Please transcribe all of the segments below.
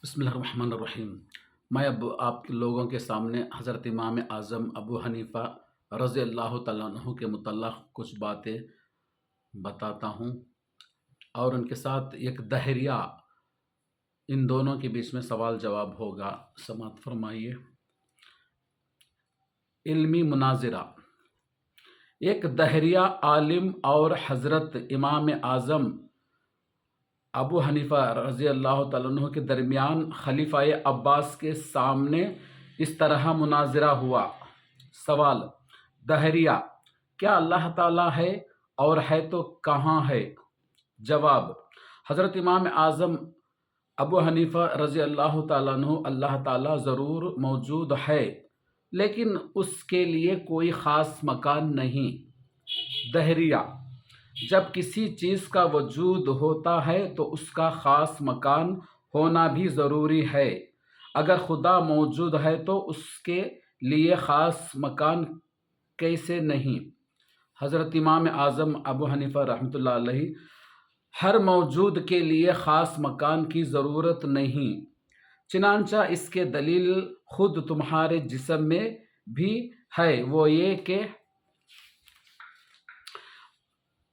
بسم اللہ الرحمن الرحیم۔ میں اب آپ کے لوگوں کے سامنے حضرت امام اعظم ابو حنیفہ رضی اللہ تعالیٰ عنہ کے متعلق کچھ باتیں بتاتا ہوں، اور ان کے ساتھ ایک دہریہ، ان دونوں کے بیچ میں سوال جواب ہوگا۔ سماعت فرمائیے۔ علمی مناظرہ۔ ایک دہریہ عالم اور حضرت امام اعظم ابو حنیفہ رضی اللہ تعالیٰ عنہ کے درمیان خلیفہ عباس کے سامنے اس طرح مناظرہ ہوا۔ سوال: دہریہ: کیا اللہ تعالیٰ ہے، اور ہے تو کہاں ہے؟ جواب: حضرت امام اعظم ابو حنیفہ رضی اللہ تعالیٰ عنہ، اللہ تعالیٰ ضرور موجود ہے، لیکن اس کے لیے کوئی خاص مکان نہیں۔ دہریہ: جب کسی چیز کا وجود ہوتا ہے تو اس کا خاص مکان ہونا بھی ضروری ہے۔ اگر خدا موجود ہے تو اس کے لیے خاص مکان کیسے نہیں؟ حضرت امام اعظم ابو حنیفہ رحمۃ اللہ علیہ: ہر موجود کے لیے خاص مکان کی ضرورت نہیں، چنانچہ اس کے دلیل خود تمہارے جسم میں بھی ہے، وہ یہ کہ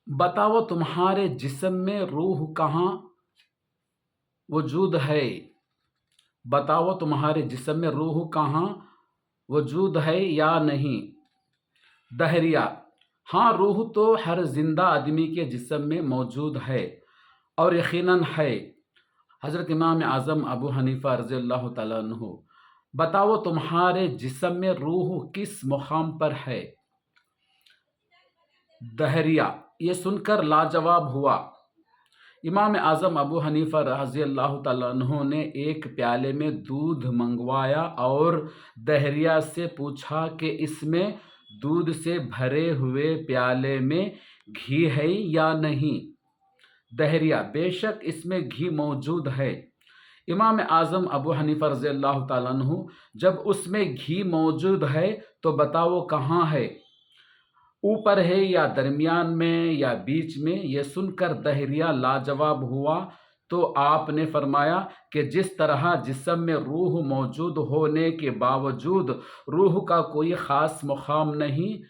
بتاؤ تمہارے جسم میں روح کہاں وجود ہے؟ بتاؤ تمہارے جسم میں روح کہاں وجود ہے یا نہیں؟ دہریہ: ہاں، روح تو ہر زندہ آدمی کے جسم میں موجود ہے، اور یقیناً ہے۔ حضرت امام اعظم ابو حنیفہ رضی اللہ تعالیٰ عنہ: بتاؤ تمہارے جسم میں روح کس مقام پر ہے؟ دہریہ یہ سن کر لاجواب ہوا۔ امام اعظم ابو حنیفہ رضی اللہ تعالیٰ عنہ نے ایک پیالے میں دودھ منگوایا اور دہریہ سے پوچھا کہ اس میں دودھ سے بھرے ہوئے پیالے میں گھی ہے یا نہیں؟ دہریہ: بے شک اس میں گھی موجود ہے۔ امام اعظم ابو حنیفہ رضی اللہ تعالیٰ عنہ: جب اس میں گھی موجود ہے تو بتاؤ کہاں ہے؟ اوپر ہے یا درمیان میں یا بیچ میں؟ یہ سن کر دہریہ لاجواب ہوا تو آپ نے فرمایا کہ جس طرح جسم میں روح موجود ہونے کے باوجود روح کا کوئی خاص مقام نہیں،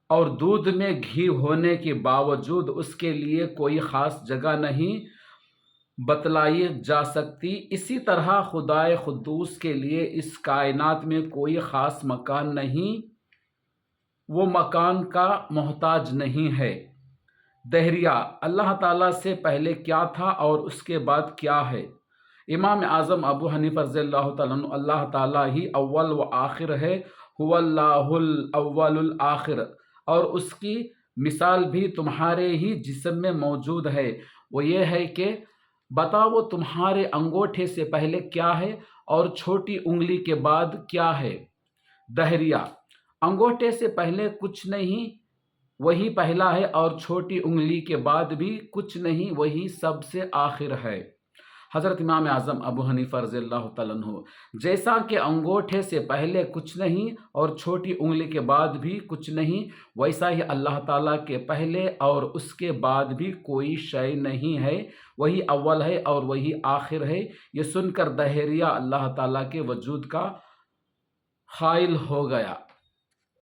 اور دودھ میں گھی ہونے کے باوجود اس کے لیے کوئی خاص جگہ نہیں بتلائی جا سکتی، اسی طرح خدائے قدوس کے لیے اس کائنات میں کوئی خاص مکان نہیں، وہ مکان کا محتاج نہیں ہے۔ دہریہ: اللہ تعالیٰ سے پہلے کیا تھا اور اس کے بعد کیا ہے؟ امام اعظم ابو حنیفہ رضی اللہ تعالیٰ عنہ: اللہ تعالیٰ ہی اول و آخر ہے، هو اللہ الاول الآخر، اور اس کی مثال بھی تمہارے ہی جسم میں موجود ہے، وہ یہ ہے کہ بتاؤ تمہارے انگوٹھے سے پہلے کیا ہے اور چھوٹی انگلی کے بعد کیا ہے؟ دہریہ: انگوٹھے سے پہلے کچھ نہیں، وہی پہلا ہے، اور چھوٹی انگلی کے بعد بھی کچھ نہیں، وہی سب سے آخر ہے۔ حضرت امام اعظم ابو حنیفہ رضی اللہ تعالیٰ عنہ: جیسا کہ انگوٹھے سے پہلے کچھ نہیں اور چھوٹی انگلی کے بعد بھی کچھ نہیں، ویسا ہی اللہ تعالیٰ کے پہلے اور اس کے بعد بھی کوئی شے نہیں ہے، وہی اول ہے اور وہی آخر ہے۔ یہ سن کر دہریہ اللہ تعالیٰ کے وجود کا قائل ہو گیا۔